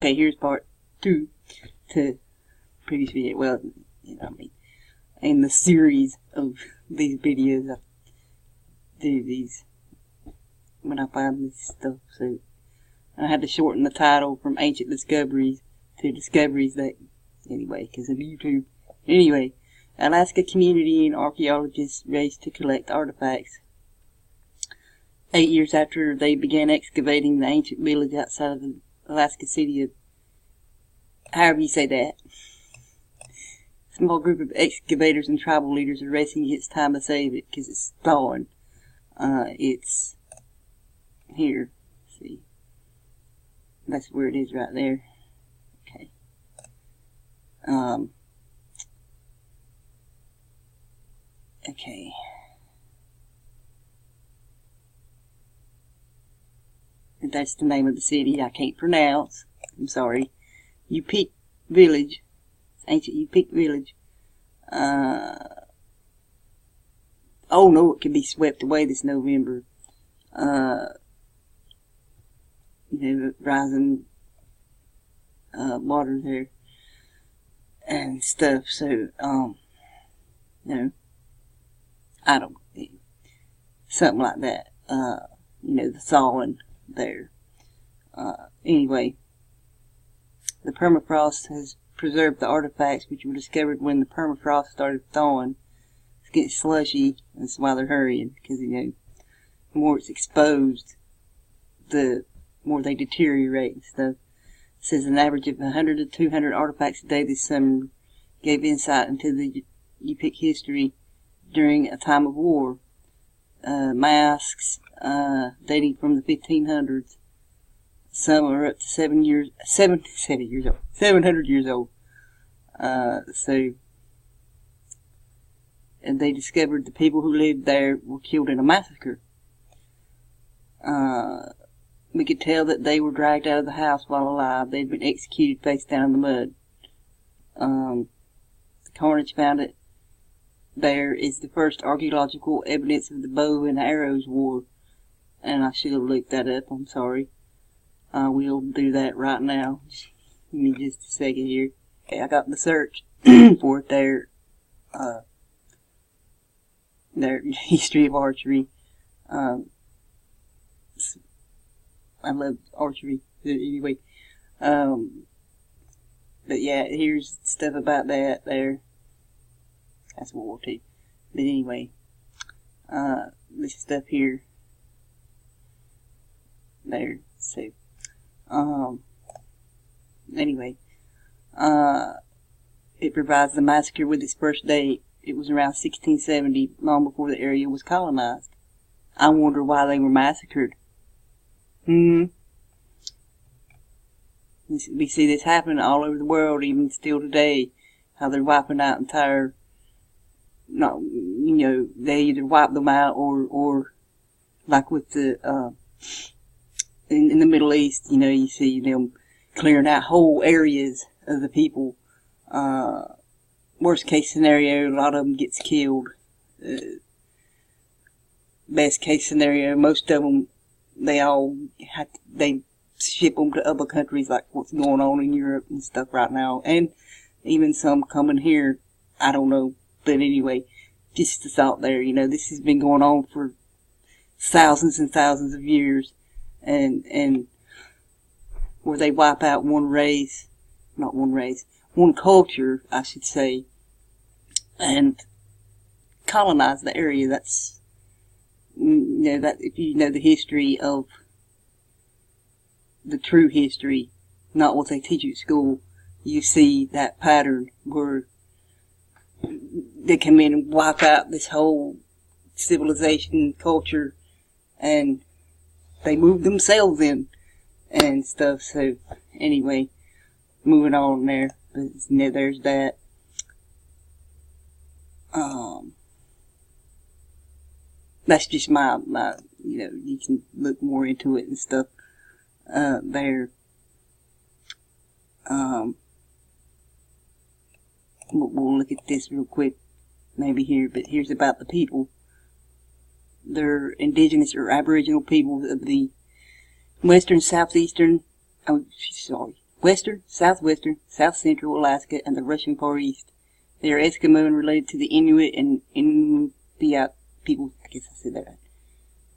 Okay, here's part 2 to previous video. Well, in the series of these videos, I do these when I find this stuff. So I had to shorten the title from Ancient Discoveries to Discoveries that, anyway, because of YouTube. Anyway, Alaska community and archaeologists raced to collect artifacts. 8 years after they began excavating the ancient village outside of the Alaska city of, however you say that. A small group of excavators and tribal leaders are racing against time to save it because it's thawing. It's here. See, that's where it is right there. Okay. Okay. That's the name of the city I can't pronounce. I'm sorry. Yupik Village. Ancient Yupik Village. Oh no, it could be swept away this November. Rising water there and stuff. So, I don't know. Something like that. The thawing there. Anyway, the permafrost has preserved the artifacts which were discovered when the permafrost started thawing. It's getting slushy, that's why they're hurrying, because, the more it's exposed, the more they deteriorate and stuff. It says an average of 100 to 200 artifacts a day this summer gave insight into the Yupik history during a time of war. Masks, dating from the 1500s. Some are up to 700 years old. And they discovered the people who lived there were killed in a massacre. We could tell that they were dragged out of the house while alive. They'd been executed face down in the mud. The carnage found it there is the first archaeological evidence of the bow and arrows war. And I should have looked that up, I'm sorry. I will do that right now. Give me just a second here. Okay, I got the search for it there. Their history of archery. I love archery. Anyway. But yeah, here's stuff about that there. That's World War II. But anyway. This stuff here. There. So. Anyway, it provides the massacre with its first date. It was around 1670, long before the area was colonized. I wonder why they were massacred. We see this happening all over the world, even still today. How they're wiping out entire, they either wipe them out or like with the, in the Middle East, you see them clearing out whole areas of the people. Worst case scenario, a lot of them gets killed. Best case scenario, most of them, they ship them to other countries, like what's going on in Europe and stuff right now. And even some coming here, I don't know. But anyway, just a thought there, this has been going on for thousands and thousands of years. And where they wipe out one culture, I should say, and colonize the area. That's, that if you know the history of the true history, not what they teach you at school, you see that pattern where they come in and wipe out this whole civilization, culture, and they move themselves in and stuff. So anyway, moving on there. But there's that. That's just my you can look more into it and stuff there. We'll look at this real quick maybe here, but here's about the people. They're indigenous or aboriginal people of the western, southeastern, western, southwestern, south central Alaska, and the Russian Far East. They are Eskimo and related to the Inuit and Inupiat people. I guess I said that right.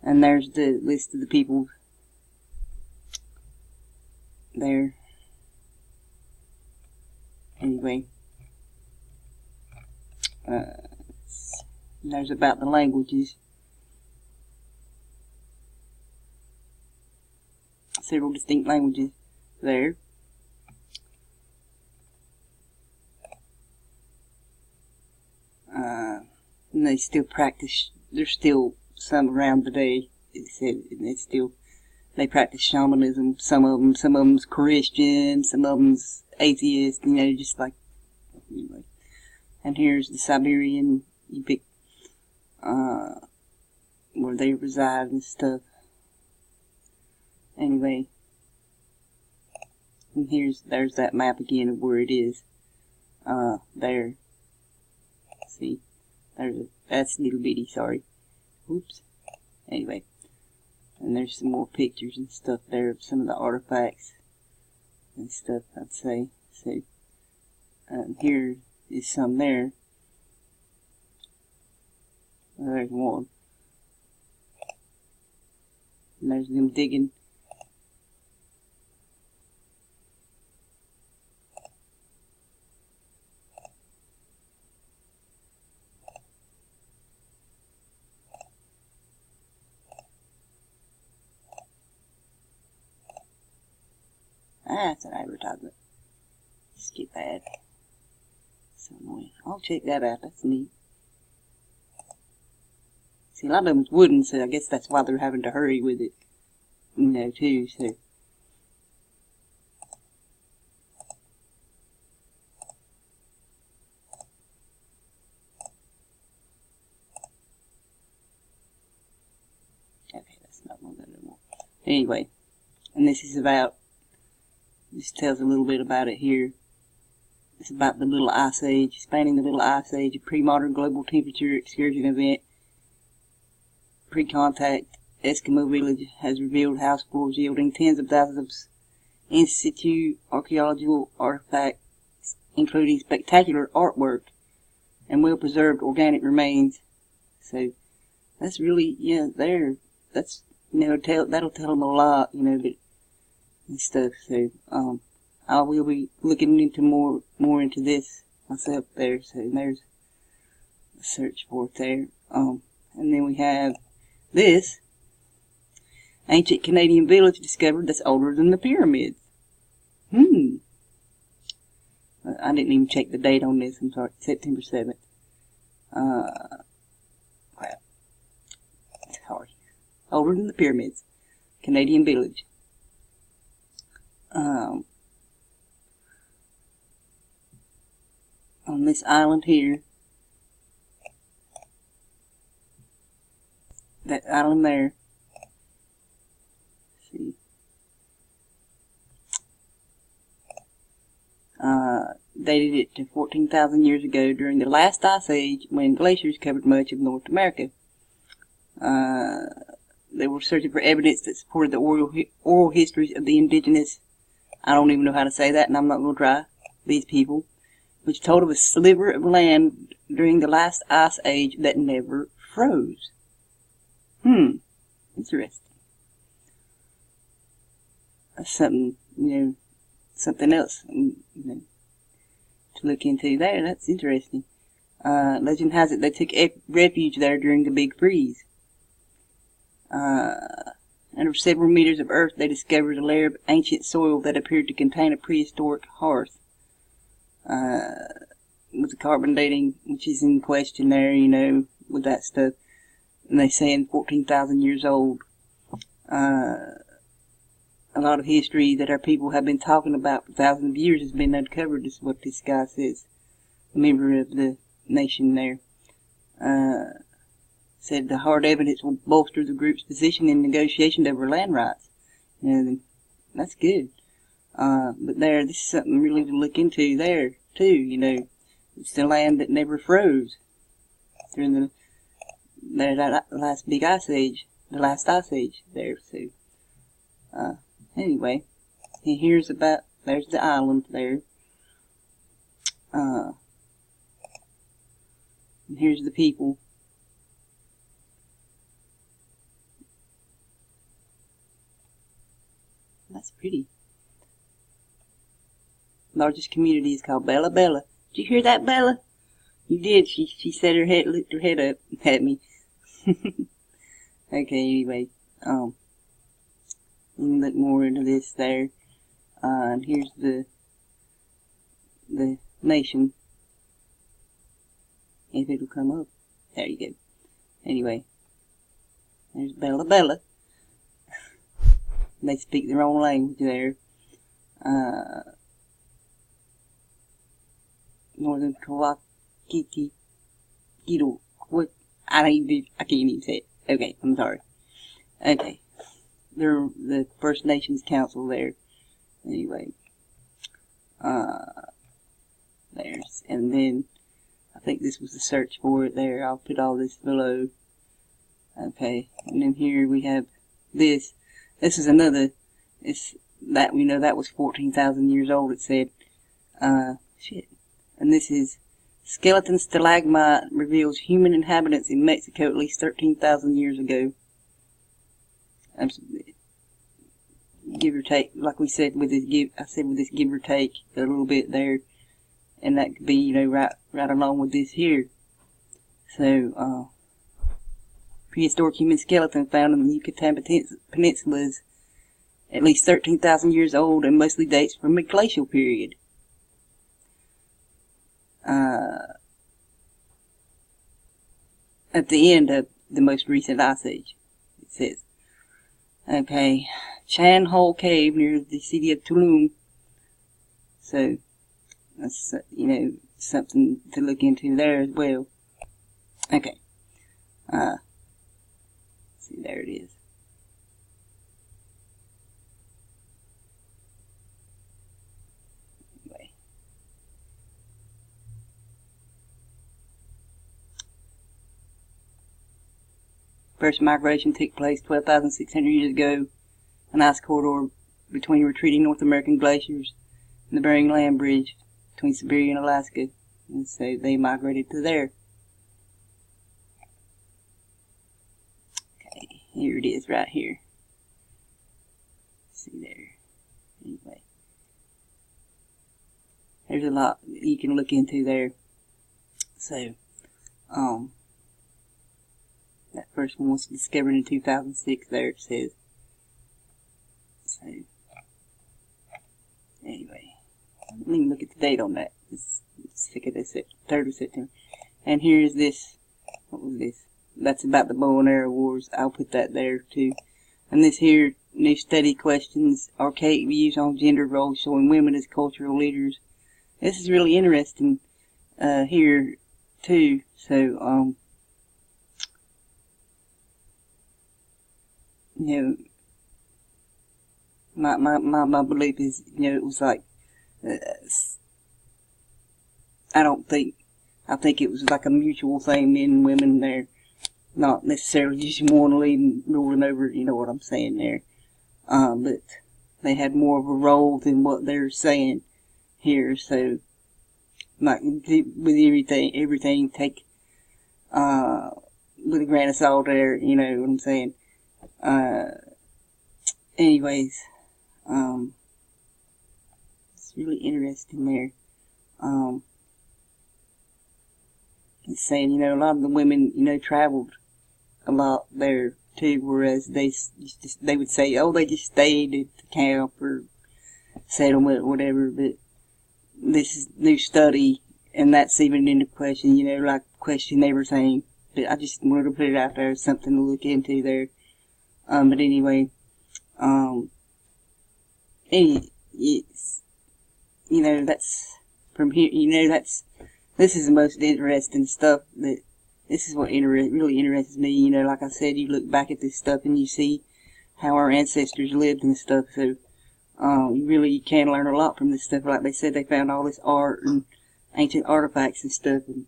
And there's the list of the people there. Anyway, there's about the languages. Several distinct languages there. And they still practice. There's still some around today. It said they practice shamanism. Some of them's Christian, some of them's atheist. You know, just like anyway. And here's the Siberian. You pick where they reside and stuff. Anyway, and there's that map again of where it is. There. See, that's little bitty. Sorry. Oops. Anyway, and there's some more pictures and stuff there of some of the artifacts and stuff. I'd say. So, here is some there. Well, there's one. And there's them digging. That's an advertisement. Skip that. So annoying. I'll check that out. That's neat. See, a lot of them's wooden, so I guess that's why they're having to hurry with it. You know, too, so. Okay, that's not one anymore. Anyway, and this tells a little bit about it here. It's about the Little Ice Age, spanning the Little Ice Age, a pre-modern global temperature excursion event. Pre-contact Eskimo village has revealed house floors yielding tens of thousands of in situ archaeological artifacts, including spectacular artwork and well-preserved organic remains. So that's really, yeah, that's, you know, that'll tell them a lot, you know, but and stuff. So I will be looking into more into this myself there. So there's a search for it there. And then we have this ancient Canadian village discovered that's older than the pyramids. I didn't even check the date on this. I'm sorry, September 7th. Well, sorry, older than the pyramids. Canadian village. On this island here, that island there, see, dated it to 14,000 years ago during the last ice age when glaciers covered much of North America. They were searching for evidence that supported the oral histories of the indigenous, I don't even know how to say that, and I'm not going to try, these people, which told of a sliver of land during the last ice age that never froze. Interesting. That's something, you know, something else, you know, to look into there. That's interesting. Legend has it they took refuge there during the Big Freeze. Under several meters of earth, they discovered a layer of ancient soil that appeared to contain a prehistoric hearth. With the carbon dating, which is in question there, you know, with that stuff. And they say 14,000 years old. A lot of history that our people have been talking about for thousands of years has been uncovered, is what this guy says. A member of the nation there. Said the hard evidence will bolster the group's position in negotiations over land rights. You know, that's good. But this is something really to look into there, too, you know. It's the land that never froze during the last big ice age, the last ice age there, so. Anyway, and here's about there's the island there. And here's the people. That's pretty. Largest community is called Bella Bella. Did you hear that, Bella? You did. She said her head, licked her head up at me. Okay, anyway, you can look more into this there. And here's the nation. If it'll come up. There you go. Anyway, there's Bella Bella. They speak their own language there. Northern Kawakiki. What? I can't even say it. Okay, I'm sorry. Okay. They're the First Nations Council there. Anyway. There's, and then, I think this was the search for it there. I'll put all this below. Okay. And then here we have this. This is another, that we know that was 14,000 years old, it said. Shit. And this is skeleton stalagmite reveals human inhabitants in Mexico at least 13,000 years ago. Give or take, like we said with this give or take a little bit there, and that could be, you know, right along with this here. So, prehistoric human skeleton found in the Yucatan Peninsula is at least 13,000 years old and mostly dates from the glacial period. At the end of the most recent ice age, it says. Okay, Chan Hole Cave near the city of Tulum. So, that's, you know, something to look into there as well. Okay. See, there it is. Anyway. First migration took place 12,600 years ago. An ice corridor between retreating North American glaciers and the Bering Land Bridge between Siberia and Alaska. And so they migrated to there. Okay, here it is right here. See there. Anyway. There's a lot you can look into there. So, that first one was discovered in 2006 there, it says. So, anyway, let me look at the date on that. It's 3rd of September. And here's this, what was this? That's about the bow and arrow wars. I'll put that there too. And this here, new study questions, archaic views on gender roles showing women as cultural leaders. This is really interesting, here too. So, you know, my belief is, you know, it was like, I think it was like a mutual thing, men and women there, not necessarily just one leading, ruling over, you know what I'm saying there, but they had more of a role than what they're saying here, so, like, with everything take, with a grain of salt there, you know what I'm saying. Anyways, it's really interesting there. It's saying, you know, a lot of the women, you know, traveled a lot there too, whereas they would say, oh, they just stayed at the camp or settlement or whatever, but this is new study, and that's even into question, you know, like question everything. But I just wanted to put it out there as something to look into there. But anyway, it's, you know, that's from here, you know, this is the most interesting stuff. This is what really interests me, you know, like I said, you look back at this stuff and you see how our ancestors lived and stuff, so, you really can learn a lot from this stuff. Like they said, they found all this art and ancient artifacts and stuff, and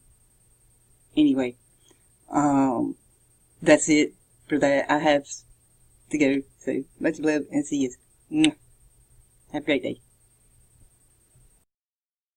anyway, that's it for that. I have to go, so much love and see you. Have a great day.